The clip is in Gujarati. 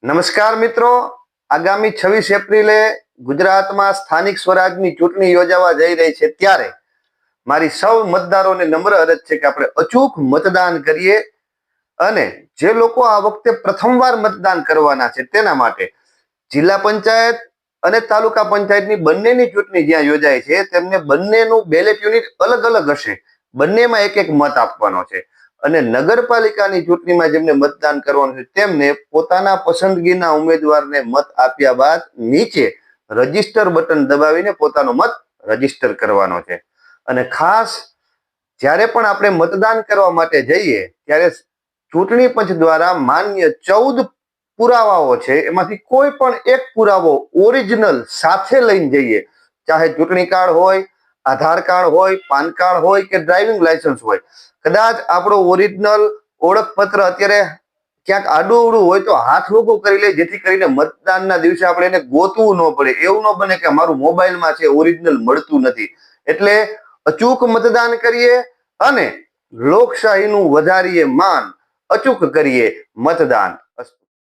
નમસ્કાર મિત્રો, આગામી 26 એપ્રિલે ગુજરાતમાં સ્થાનિક સ્વરાજની ચૂંટણી યોજાવા જઈ રહી છે ત્યારે મારી સૌ મતદારોને નમ્ર અરજ છે કે આપણે અચૂક મતદાન કરીએ અને જે લોકો આ વખતે પ્રથમવાર મતદાન કરવાના છે તેના માટે જિલ્લા પંચાયત અને તાલુકા પંચાયતની બંનેની ચૂંટણી જ્યાં યોજાય છે તેમને બંનેનું બેલેટ યુનિટ અલગ અલગ હશે, બંનેમાં એક એક મત આપવાનો છે અને નગરપાલિકાની ચૂંટણીમાં જેમને મતદાન કરવાનું છે તેમને પોતાના પસંદગીના ઉમેદવારને મત આપ્યા બાદ નીચે રજીસ્ટર બટન દબાવીને પોતાનો મત રજીસ્ટર કરવાનો છે. અને ખાસ જ્યારે પણ આપણે મતદાન કરવા માટે જઈએ ત્યારે ચૂંટણી પંચ દ્વારા માન્ય 14 પુરાવાઓ છે, એમાંથી કોઈ પણ એક પુરાવો ઓરિજિનલ સાથે લઈને જઈએ, ચાહે ચૂંટણી કાર્ડ હોય, આધાર કાર્ડ હોય, પાન કાર્ડ હોય કે ડ્રાઇવિંગ લાયસન્સ હોય. કદાચ આપણો ઓરિજિનલ ઓળખપત્ર અત્યારે ક્યાંક આડું અવડું હોય તો હાથ વગો કરી લે, જેથી કરીને મતદાનના દિવસે આપણે એને ગોતવું ન પડે. એવું ન બને કે મારું મોબાઈલમાં છે ઓરિજિનલ મળતું નથી. એટલે અચૂક મતદાન કરીએ અને લોકશાહીનું વધારીએ માન, અચૂક કરીએ મતદાન.